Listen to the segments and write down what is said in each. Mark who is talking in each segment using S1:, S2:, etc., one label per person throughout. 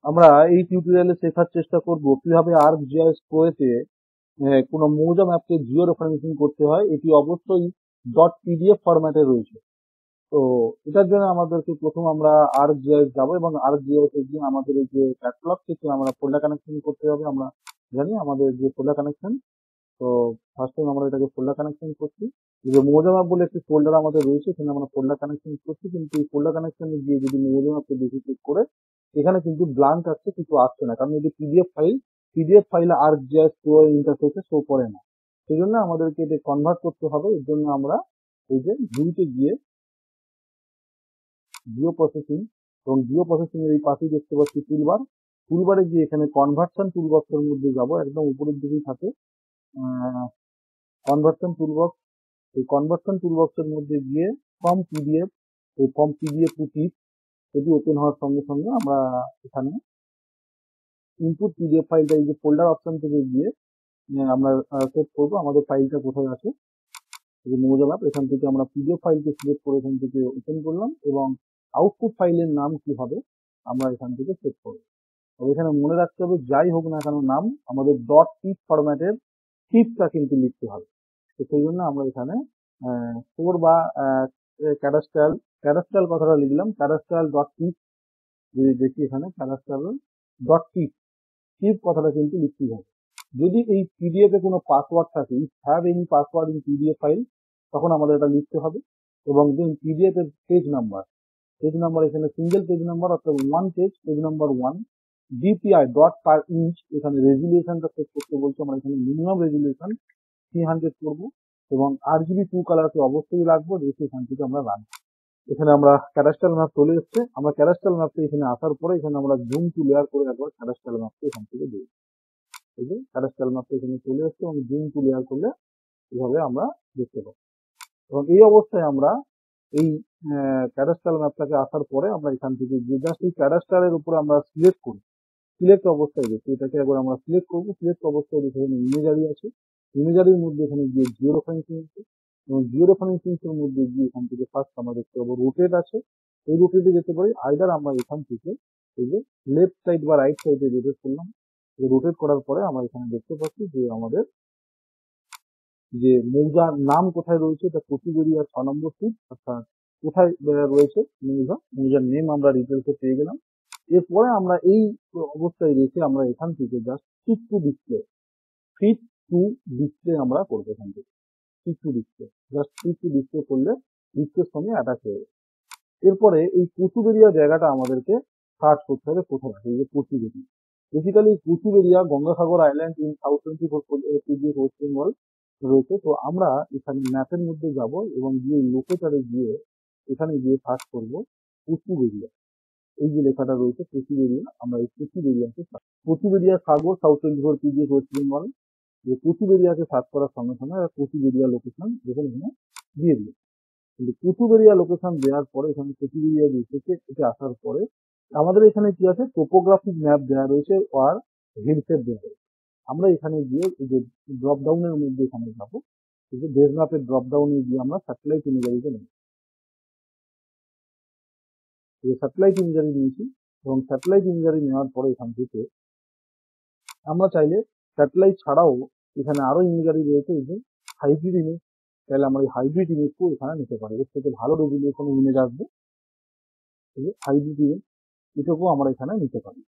S1: আমরা এই টিউটোরিয়ালে শেখার চেষ্টা করব কিভাবে ArcGIS Pro তে কোনো মৌজা ম্যাপকে জিও রেফারেন্সিং করতে হয়। এটি অবশ্যই .pdf ফরম্যাটে রয়েছে। তো এটার জন্য আমাদেরকে প্রথম আমরা ArcGIS যাব এবং ArcGIS এ গিয়ে আমাদের এই যে ক্যাটালগ থেকে আমরা ফোল্ডার কানেকশন করতে হবে। আমরা জানি আমাদের যে ফোল্ডার কানেকশন, তো ফার্স্ট টাইম আমরা এটাকে ফোল্ডার কানেকশন করছি। এই যে মৌজা ম্যাপ বলে একটি ফোল্ডার আমাদের রয়েছে, এখানে আমরা ফোল্ডার কানেকশন করছি, কিন্তু এই ফোল্ডার কানেকশনে গিয়ে যদি মৌজা ম্যাপকে বেশি ক্লিক করে এখানে কিন্তু ব্লাঙ্ক আসছে, কিছু আসছে না, কারণ এটি পিডিএফ ফাইলে ArcGIS Pro ইন্টারফেসে শো করে না। সেই জন্য আমাদেরকে এটা কনভার্ট করতে হবে। এর জন্য আমরা এই যে ভিউতে গিয়ে জিও প্রসেসিং, এবং জিও প্রসেসিং এর এই পাশেই দেখতে পাচ্ছি টুলবারে গিয়ে এখানে কনভার্সন টুলবক্সের মধ্যে যাব, একদম উপরের দিকেই থাকে কনভার্সন টুলবক্স। এই কনভার্সন টুলবক্সের মধ্যে গিয়ে ফ্রম পিডিএফ টু টিপ, এটি ওপেন হওয়ার সঙ্গে সঙ্গে আমরা এখানে ইনপুট পিডিএফ ফাইলটা এই যে ফোল্ডার অপশন থেকে গিয়ে আমরা সেট করবো আমাদের ফাইলটা কোথায় আছে। এই মৌজা ম্যাপ, এখান থেকে আমরা পিডিএফ ফাইলকে সিলেক্ট করে এখান থেকে ওপেন করলাম, এবং আউটপুট ফাইলের নাম কি হবে আমরা এখান থেকে সেট করবো। তবে এখানে মনে রাখতে হবে, যাই হোক না কেন নাম, আমাদের .pip ফরম্যাটের টিপটা কিন্তু লিখতে হবে। তো সেই জন্য আমরা এখানে ফোর বা ক্যাডাস্ট্রাল কথাটা লিখলাম, cadastral.pip। যদি দেখি এখানে cadastral.pip কথাটা কিন্তু লিখতেই হবে। যদি এই পিডিএফ এ কোনো পাসওয়ার্ড থাকে, if have any password in PDF file, তখন আমাদের এটা লিখতে হবে। এবং দেন পিডিএফ এর পেজ নাম্বার এখানে সিঙ্গেল পেজ নাম্বার, অর্থাৎ one page number 1, DPI dot পার ইঞ্চ, এখানে রেজুলেশনটা সেট করতে বলছে, আমরা এখানে মিনিমাম রেজুলেশন 300 করবো, এবং RGB 2 কালারকে অবশ্যই রাখবো, রেখে এখান থেকে আমরা রাখবো। এখানে আমরা ক্যাডাস্ট্রাল ম্যাপ চলে এসছে। আমরা ক্যাডাস্ট্রাল ম্যাপটা এখানে আসার পরে এখানে আমরা জুম টু লেয়ার করে একবার ক্যাডাস্ট্রাল ম্যাপটা এখান থেকে দিই। এই যে ক্যাডাস্ট্রাল ম্যাপটা এখানে চলে এসছে, এবং জুম টু লেয়ার করলে এভাবে আমরা দেখতে পাবো। এবং এই অবস্থায় আমরা এই ক্যাডাস্ট্রাল ম্যাপটাকে আসার পরে আমরা এখান থেকে যে জাস্ট এই ক্যাডাস্ট্রালের উপরে আমরা সিলেক্ট করি, সিলেক্ট অবস্থায় দেখি এটাকে একবার আমরা সিলেক্ট করবো। সিলেক্ট অবস্থায় দেখে এখানে ইমেজারি আছে, ইমেজারির মধ্যে এখানে গিয়ে জিও রেফারেন্সিং আছে, এবং জিও রেফারেন্সিং এর মধ্যে গিয়ে এখান থেকে ফার্স্ট আমরা দেখতে পাবো রোটেট আছে। এই রোটেটে যেতে পারি, আইদার আমরা এখান থেকে এই যে লেফট সাইড বা রাইট সাইডে রোটেট করলাম। রোটেট করার পরে আমরা এখানে দেখতে পাচ্ছি যে আমাদের যে মৌজার নাম কোথায় রয়েছে, এটা কচুবেড়িয়া 6 নম্বর ফিট, অর্থাৎ কোথায় রয়েছে মৌজার নেম আমরা ডিটেলসে পেয়ে গেলাম। এরপরে আমরা এই অবস্থায় রেখে আমরা এখান থেকে জাস্ট ফিট টু ডিসপ্লে আমরা করবো। এখান থেকে ফিট টু ডিসপ্লে করলে ডিসপ্লের সঙ্গে অ্যাটাচ হয়ে যাবে। এরপরে এই কচুবেড়িয়া জায়গাটা আমাদেরকে সার্চ করতে হবে কোথায় আছে। এই যে Kachuberia, basically Kachuberia Gangasagar island in south 24 West Bengal রয়েছে। তো আমরা এখানে ম্যাপের মধ্যে যাব এবং গিয়ে লোকেটারে গিয়ে এখানে গিয়ে সার্চ করবো কচুবেড়িয়া। এই যে লেখাটা রয়েছে কচুবেড়িয়া, আমরা এই কচুবেড়িয়া সাগর সাউথ 24 ওয়েস্ট বেঙ্গল, যে কচুবেড়িয়াকে সার্চ করার সঙ্গে সঙ্গে কচুবেড়িয়া লোকেশন দেখুন এখানে দিয়ে দিল। কিন্তু কচুবেড়িয়া লোকেশন দেওয়ার পরে এখানে কচুবেড়িয়া এসেছে, এটা আসার পরে আমাদের এখানে কি আছে, টোপোগ্রাফিক ম্যাপ দেওয়া রয়েছে আর হিলসেট দেওয়া রয়েছে। আমরা এখানে গিয়ে এই যে ড্রপ ডাউনের মধ্যে এখানে যাবো, এই যে বেস ম্যাপের ড্রপ ডাউনে গিয়ে আমরা স্যাটেলাইট ইমেজারিতে নেব। এই স্যাটেলাইট ইমেজারি নিয়েছি, এবং স্যাটেলাইট ইমেজারি নেওয়ার পরে এখান থেকে আমরা চাইলে স্যাটেলাইট ছাড়াও এখানে আরো ইমেজারি রয়েছে, এই যে হাইব্রিড ইমেজ, তাহলে আমরা এই হাইব্রিড ইমেজকেও এখানে নিতে পারি, এর থেকে ভালো রেজুলেশন ইমেজ আসবে। এই যে হাইব্রিড ইমেজ, এটাকেও আমরা এখানে নিতে পারি।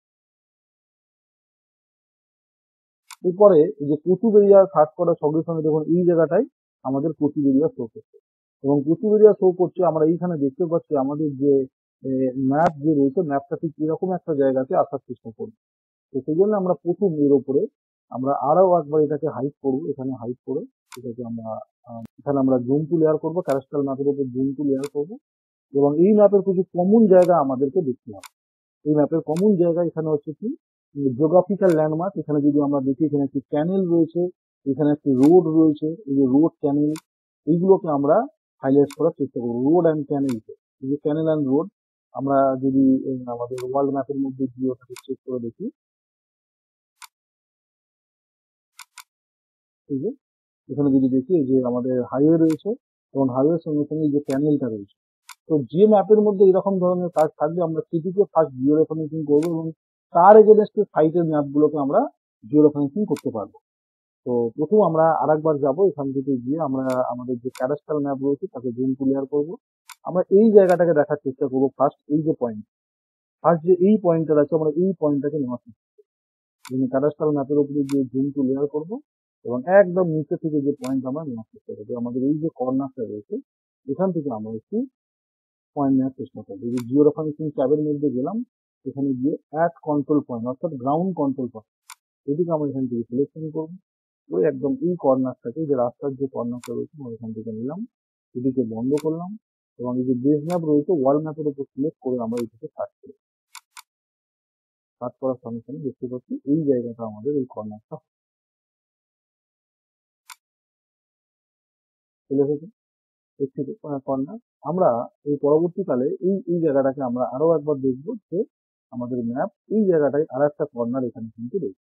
S1: এরপরে এই যে কচুবেড়িয়া সার্চ করার সঙ্গে সঙ্গে দেখুন এই জায়গাটায় আমাদের কচুবেড়িয়া শো করছে, এবং কচুবেড়িয়া শো করছে। আমরা এইখানে দেখতে পাচ্ছি আমাদের যে ম্যাপ যে রয়েছে, ম্যাপটা ঠিক এরকম একটা জায়গাতে আসার চেষ্টা করবে। তো সেই জন্য আমরা প্রথম এর উপরে আমরা আরো একবার এটাকে হাইড করবো, এখানে হাইড করে এটাকে আমরা এখানে আমরা জুম টু লেয়ার করবো, ক্যাডাস্ট্রাল ম্যাপের উপর জুম টু লেয়ার করবো, এবং এই ম্যাপের কিছু কমন জায়গা আমাদেরকে দেখতে হবে। এই ম্যাপের কমন জায়গা এখানে হচ্ছে কি জিওগ্রাফিক্যাল ল্যান্ডমার্ক। এখানে যদি আমরা দেখি এখানে একটি ক্যানেল রয়েছে, এখানে একটি রোড রয়েছে, এই যে রোড ক্যানেল, এইগুলোকে আমরা হাইলাইট করার চেষ্টা করবো। রোড অ্যান্ড ক্যানেল, এই যে ক্যানেল অ্যান্ড রোড, আমরা যদি আমাদের ওয়ার্ল্ড ম্যাপের মধ্যে গিয়ে ওটাকে চেক করে দেখি, এই যে এখানে যদি দেখি এই যে আমাদের হাইওয়ে রয়েছে, এবং হাইওয়ের সঙ্গে সঙ্গে এই যে ক্যানেলটা রয়েছে। তো যে ম্যাপের মধ্যে এরকম ধরনের কাজ থাকবে আমরা সেটিকে ফার্স্ট জিও রেফারেন্সিং করবো, এবং তার এগেনস্টে সাইটের ম্যাপগুলোকে আমরা জিও রেফারেন্সিং করতে পারবো। তো প্রথম আমরা আরেকবার যাব, এখান থেকে গিয়ে আমরা আমাদের যে ক্যাডাস্ট্রাল ম্যাপ রয়েছে তাকে জুম ক্লিয়ার করব। আমরা এই জায়গাটাকে দেখার চেষ্টা করবো ফার্স্ট, এই যে পয়েন্ট, ফার্স্ট যে এই পয়েন্টটা আছে আমরা এই পয়েন্টটাকে নেওয়ার চেষ্টা করবো। ক্যাডাস্ট্রাল ম্যাপের উপরে গিয়ে জুম ক্লিয়ার করবো এবং একদম নিচে থেকে যে পয়েন্ট আমরা নেওয়ার চেষ্টা করবো, আমাদের এই যে কর্নারটা রয়েছে এখান থেকে আমরা একটি পয়েন্ট নেওয়ার চেষ্টা করবো। এই যে জিও রেফারেন্সিং ট্যাবের মধ্যে গেলাম, এখানে গিয়ে অ্যাড কন্ট্রোল পয়েন্ট অর্থাৎ গ্রাউন্ড কন্ট্রোল পয়েন্ট, এদিকে আমরা এখান থেকে সিলেকশন করবো। ওই একদম এই কর্নারটাকে, যে রাস্তার যে কর্নারটা রয়েছে আমরা এখান থেকে নিলাম, এদিকে বন্ধ করলাম এবং এই যে বেস ম্যাপ রয়েছে ওয়াল ম্যাপের উপর সিলেক্ট করে আমরা এটাকে সার্চ করি। সার্চ করার সঙ্গে সঙ্গে দেখতে পাচ্ছি এই জায়গাটা আমাদের এই কর্নারটা চলে এসেছে, দেখছি কর্নার। আমরা এই পরবর্তীকালে এই এই জায়গাটাকে আমরা আরো একবার দেখবো যে আমাদের ম্যাপ এই জায়গাটায় আর একটা কর্নার এখানে কিন্তু রয়েছে,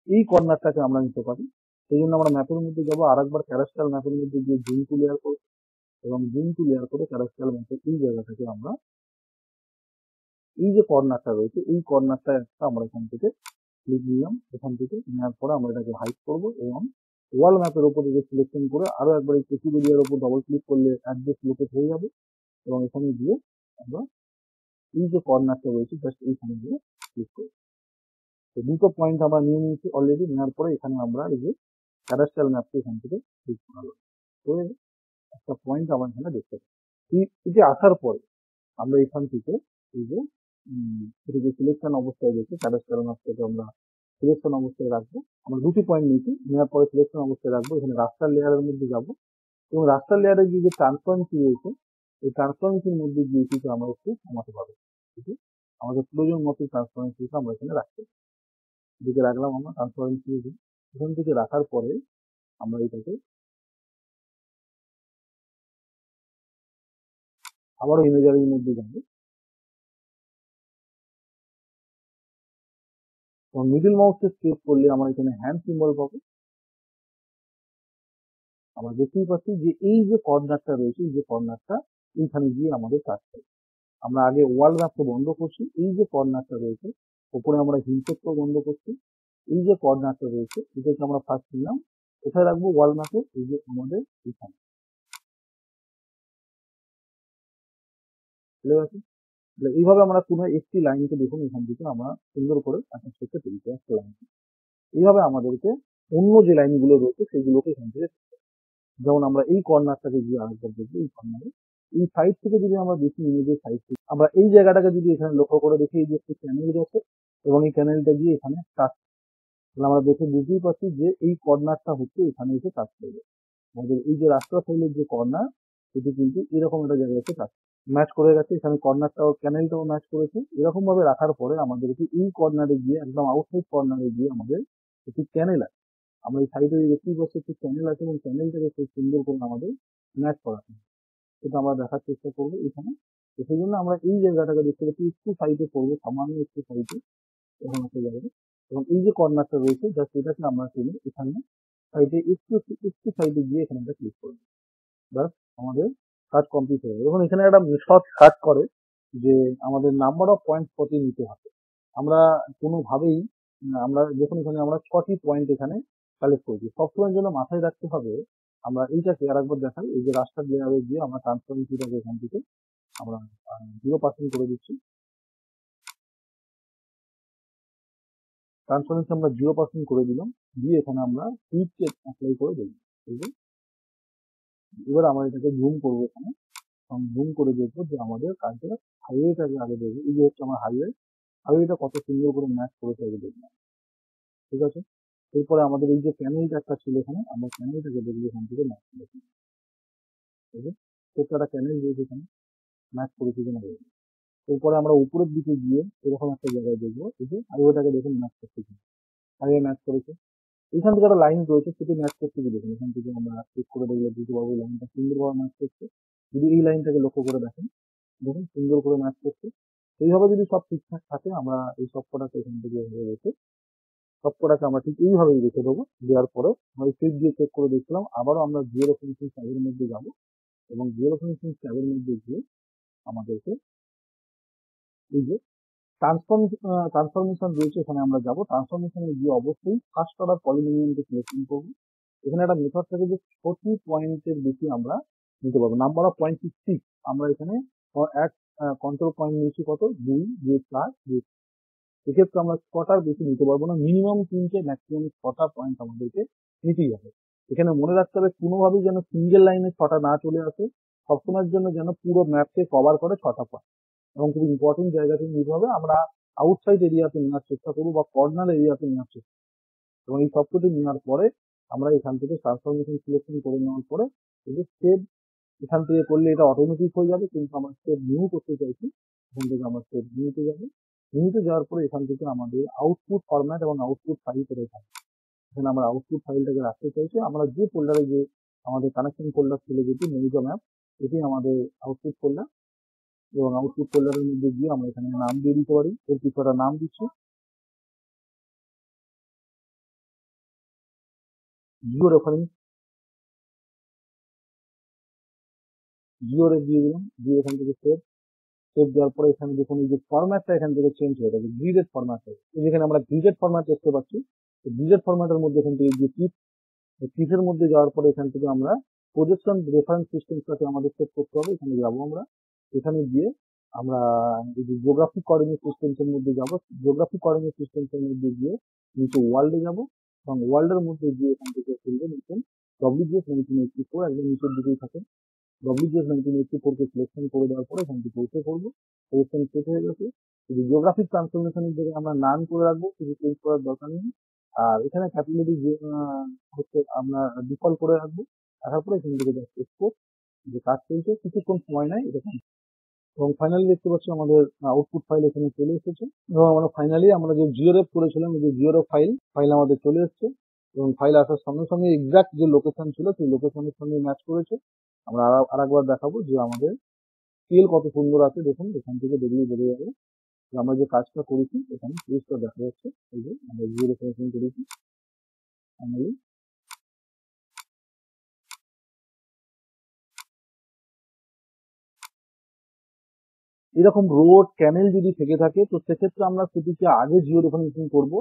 S1: এই কর্নারটাকে আমরা নিতে পারি। সেই জন্য আমরা ম্যাপের মধ্যে যাবো, আর একবার ক্যাডাস্ট্রাল ম্যাপের মধ্যে গিয়ে জুম ক্লিয়ার করবো এবং জুম ক্লিয়ার করে ক্যাডাস্ট্রাল ম্যাপের এই জায়গাটাকে আমরা, এই যে কর্নারটা রয়েছে এই কর্নারটা একটা আমরা এখান থেকে ক্লিক নিলাম, এখান থেকে নেওয়ার পরে আমরা এটাকে হাইড করবো এবং ওয়াল ম্যাপের উপর যে সিলেকশন করে আরো একবার এই প্রচুর এরিয়ার উপর ডবল ক্লিক করলে অ্যাড্রেস লোকেট হয়ে যাবে এবং এখানে গিয়ে আমরা এই যে কর্নারটা রয়েছে জাস্ট এইখানে গিয়ে ক্লিক করবো। তো দুটো পয়েন্ট আমরা নিয়ে নিয়েছি অলরেডি, নেওয়ার পরে এখানে আমরা এই যে ক্যাডাস্ট্রাল ম্যাপটা এখান থেকে ক্লিক করালো, তো একটা পয়েন্ট আমরা এখানে দেখতে পাই। এটি আসার পরে আমরা এখান থেকে এই যে এটিকে সিলেকশন অবস্থায় রেখে ক্যাডাস্ট্রাল ম্যাপটাকে আমরা সিলেকশন অবস্থায় রাখবো। আমরা দুটি পয়েন্ট নিয়েছি, নেওয়ার পরে সিলেকশন অবস্থায় রাখবো, এখানে রাস্তার লেয়ারের মধ্যে যাবো এবং রাস্তার লেয়ারে গিয়ে যে ট্রান্সপারেন্সি রয়েছে এই ট্রান্সপারেন্সির মধ্যে গিয়ে কিন্তু আমরা একটু কমাতে পারবো, ঠিক আছে? আমাদের প্রয়োজন মতো ট্রান্সপারেন্সিটা আমরা এখানে রাখতে পারি। এদিকে রাখলাম আমরা ট্রান্সপারেন্সি, এখান থেকে রাখার পরে আমরা এটাকে আবারও ইমেজারির মধ্যে যাবো এবং মিডল মাউসকে ক্লিক করলে আমরা এখানে হ্যান্ড সিম্বল পাবো। আমরা দেখতেই পাচ্ছি যে এই যে কর্নারটা রয়েছে এই যে কর্নারটা এইখানে গিয়ে আমাদের কাজ করে। আমরা আগে ওয়াল ম্যাপকে বন্ধ করছি, এই যে কর্নারটা রয়েছে উপরে আমরা হিলসেটকেও বন্ধ করছি, এই যে কর্নারটা রয়েছে এটাকে আমরা ফার্স্ট নিলাম, কোথায় রাখবো ওয়াল ম্যাপে, এই যে আমাদের এখানে চলে গেছে। এইভাবে আমরা কোনো একটি লাইনকে দেখুন এখান থেকে আমরা সুন্দর করে অ্যাটাচ করতে পেরেছি একটা লাইন। এইভাবে আমাদেরকে অন্য যে লাইনগুলো রয়েছে সেগুলোকে এখান থেকে, যেমন আমরা এই কর্নারটাকে গিয়ে আরেকবার দেখবো, এই কর্নারে এই সাইড থেকে যদি আমরা দেখি ইমেজের সাইড থেকে আমরা এই জায়গাটাকে যদি এখানে লক্ষ্য করে দেখি, এই যে একটি চ্যানেল রয়েছে এবং এই চ্যানেলটা গিয়ে এখানে টাচ, তাহলে আমরা দেখে বুঝতেই পারছি যে এই কর্নারটা হচ্ছে এখানে এসে টাচ করবে। আমাদের এই যে রাস্তা সাইডের যে কর্নার সেটি কিন্তু এরকম একটা জায়গায় এসে টাচ ম্যাচ করে গেছে, এখানে কর্নারটাও ক্যানেলটাও ম্যাচ করেছে। এরকম ভাবে রাখার পরে আমাদেরকে এই কর্নারে গিয়ে একদম আউটসাইড কর্নারে গিয়ে আমাদের একটি চ্যানেল আছে, আমরা এই সাইডে দেখতেই পাচ্ছি একটি চ্যানেল আছে এবং চ্যানেলটাকে খুব সুন্দর করে আমাদের ম্যাচ করাতে হবে, সেটা আমরা দেখার চেষ্টা করবো এখানে। তো সেই জন্য আমরা এই জায়গাটাকে দেখতে পাচ্ছি একটু সাইডে করবো, সামান্য একটু সাইডে এরকম একটা জায়গায়, এবং এই যে কর্নারটা রয়েছে জাস্ট এটাকে আমরা টেনে এখানে সাইডে একটু একটু সাইডে গিয়ে এখানে একটা ক্লিক করবো, ব্যাস আমাদের কাজ কমপ্লিট হয়ে যাবে। এবং এখানে একটা মেথড কাজ করে যে আমাদের নাম্বার অফ পয়েন্ট কত নিতে হবে, আমরা কোনোভাবেই আমরা দেখুন এখানে আমরা 6টি পয়েন্ট এখানে কালেক্ট করছি, সবসময়ের জন্য মাথায় রাখতে হবে। আমরা এইটাকে আর একবার দেখাই, এই যে রাস্তার লেয়ারে গিয়ে আমরা ট্রান্সপারেন্সিটাকে এখান থেকে আমরা 0% করে দিচ্ছি, ট্রান্সপারেন্সি আমরা 0% করে দিলাম, দিয়ে এখানে আমরা সুইচকে অ্যাপ্লাই করে দিলাম। এবার আমরা এটাকে জুম করবো এখানে, জুম করে দেখবো যে আমাদের কাজটা হাইওয়েটাকে আগে দেখবো, এই যে হচ্ছে আমার হাইওয়েটা কত সুন্দর করে ম্যাচ করেছে আগে দেখবো, ঠিক আছে? এরপরে আমাদের এই যে প্যানেলটা একটা ছিল এখানে, আমরা প্যানেলটাকে দেখবো এখান থেকে ম্যাচ করেছি, ঠিক আছে? প্রত্যেকটা প্যানেল রয়েছে এখানে ম্যাচ করেছি কিনা দেখবো। এরপরে আমরা উপরের দিকে গিয়ে এরকম একটা জায়গায় দেখবো, এই যে হাইওয়েটাকে দেখুন ম্যাচ করছে কিনা, হাইওয়ে ম্যাচ করেছে। এখান থেকে একটা লাইন রয়েছে সেটি ম্যাচ করছে কি দেখুন, এখান থেকে আমরা ক্লিক করে দেখলে বুঝতে পারবো এই লাইনটা সুন্দরভাবে ম্যাচ করছে। যদি এই লাইনটাকে লক্ষ্য করে দেখেন, দেখুন সুন্দর করে ম্যাচ করছে। এইভাবে যদি সব ঠিকঠাক থাকে আমরা এই সবকটাকে এখান থেকে রেখে সবকটাকে আমরা ঠিক এইভাবেই রেখে দেবো। দেওয়ার পরে আমরা ফিট দিয়ে চেক করে দেখলাম, আবারও আমরা জিও রেফারেন্সিং ট্যাবের মধ্যে যাবো এবং জিও রেফারেন্সিং ট্যাবের মধ্যে গিয়ে আমাদেরকে এই যে ট্রান্সফরমেশন রয়েছে, এখানে আমরা যাব। ট্রান্সফরমেশনে গিয়ে অবশ্যই ফার্স্ট অর্ডার পলিনোমিয়ালকে সিলেকশন করবো। এখানে একটা মেথড থাকে যে 40 পয়েন্টের বেশি আমরা নিতে পারবো। নাম্বার অফ পয়েন্ট 6, আমরা এখানে এক কন্ট্রোল পয়েন্ট নিয়েছি কত, 2, 2+2। এক্ষেত্রে আমরা 6টার বেশি নিতে পারবো না, মিনিমাম 3টে, ম্যাক্সিমাম 6টা পয়েন্ট আমাদেরকে নিতেই হবে। এখানে মনে রাখতে হবে কোনোভাবেই যেন সিঙ্গেল লাইনে 6টা না চলে আসে, সবসময়ের জন্য যেন পুরো ম্যাপকে কভার করে 6টা পয়েন্ট। এবং খুব ইম্পর্টেন্ট জায়গাতে নিতে হবে, আমরা আউটসাইড এরিয়াতে নেওয়ার চেষ্টা করবো বা কর্নার এরিয়াতে নেওয়ার চেষ্টা করবো। এবং এই সবকটি নেওয়ার পরে আমরা এখান থেকে ট্রান্সফরমেশন সিলেকশন করে নেওয়ার পরে এই যে স্টেপ, এখান থেকে করলে এটা অটোমেটিক হয়ে যাবে, কিন্তু আমরা স্টেপ নিউ করতে চাইছি, এখান থেকে আমরা স্টেপ নিউতে যাবো। নিউতে যাওয়ার পরে এখান থেকে আমাদের আউটপুট ফরম্যাট এবং আউটপুট ফাইল করে থাকবে। এখানে আমরা আউটপুট ফাইলটাকে রাখতে চাইছি, আমরা যে ফোল্ডারে যে আমাদের কানেকশন ফোল্ডার ছিল যেটি মেজর ম্যাপ, এটি আমাদের আউটপুট ফোল্ডার। এবং আউটপুট ফোল্ডারের মধ্যে গিয়ে আমরা এখানে নাম দিয়ে দিতে পারি, এর কিছু একটা নাম দিচ্ছি, জিও রেফারেন্স, জিও রেফ দিয়ে দিলাম, দিয়ে এখান থেকে সেভ দেওয়ার পরে এখানে দেখুন এই যে ফরম্যাটটা এখান থেকে চেঞ্জ হয়ে যাবে, গ্রিডেড ফরম্যাট। যেখানে আমরা গ্রিডেড ফরম্যাট দেখতে পাচ্ছি, গ্রিডেড ফরম্যাটের মধ্যে এখান থেকে যে টিপের মধ্যে যাওয়ার পরে এখান থেকে আমরা প্রজেকশন রেফারেন্স সিস্টেমটাকে আমাদের সেট করতে হবে। এখানে যাবো আমরা, এখানে গিয়ে আমরা এই যে জিওগ্রাফিক কোঅর্ডিনেট সিস্টেমসের মধ্যে যাব, জিওগ্রাফিক কোঅর্ডিনেট সিস্টেমসের মধ্যে গিয়ে নিচে ওয়ার্ল্ডে যাব, এবং ওয়ার্ল্ডের মধ্যে গিয়ে এখান থেকে খুলবে নিচে WGS 1984, একদম নিচের দিকেই থাকে। WGS 1984কে সিলেকশন করে দেওয়ার পরে এখান থেকে ওকে করবো, সিলেকশন সেট হয়ে গেছে। যদি জিওগ্রাফিক ট্রান্সফরমেশনের জায়গায় আমরা নান করে রাখবো, কিছু চেঞ্জ করার দরকার নেই। আর এখানে ক্যাপিলারি হচ্ছে আমরা ডিফল্ট করে রাখবো, রাখার পরে এখান থেকে জাস্ট এক্সপোর্ট, যে কাজ চলছে কিছুক্ষণ সময় নেয় এটা। এবং ফাইনালি দেখতে পাচ্ছি আমাদের আউটপুট ফাইল এখানে চলে এসেছে, এবং আমরা ফাইনালি আমরা যে জিওরেফ করেছিলাম যে জিওরেফ ফাইল আমাদের চলে এসেছে। এবং ফাইল আসার সঙ্গে সঙ্গে এক্সাক্ট যে লোকেশন ছিল সেই লোকেশনের সঙ্গে ম্যাচ করেছে। আমরা আরেকবার দেখাবো যে আমাদের স্কেল কত সুন্দর আছে, দেখুন এখান থেকে দেখলেই বেড়ে যাবে যে আমরা যে কাজটা করেছি এখানে পেজটা দেখা যাচ্ছে, এই যে আমরা জিওরেফ করেছি ফাইনালি। এরকম রোড ক্যানেল যদি থেকে থাকে তো সেক্ষেত্রে আমরা সেটিকে আগে জিও রেফারেন্সিং করবো।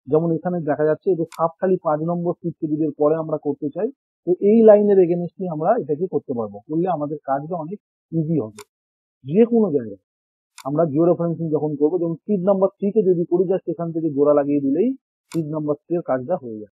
S1: যেমন এখানে দেখা যাচ্ছে যে সাপখালি 5 নম্বর স্ট্রিট সিরিজের পরে আমরা করতে চাই, তো এই লাইনের এগেনস্টে আমরা এটাকে করতে পারবো, করলে আমাদের কাজটা অনেক ইজি হবে। যে কোনো জায়গায় আমরা জিও রেফারেন্সিং যখন করবো, যেমন স্ট্রিট নাম্বার 3 কে যদি করি, জাস্ট এখান থেকে জোড়া লাগিয়ে দিলেই স্ট্রিট নাম্বার 3 এর কাজটা হয়ে যায়।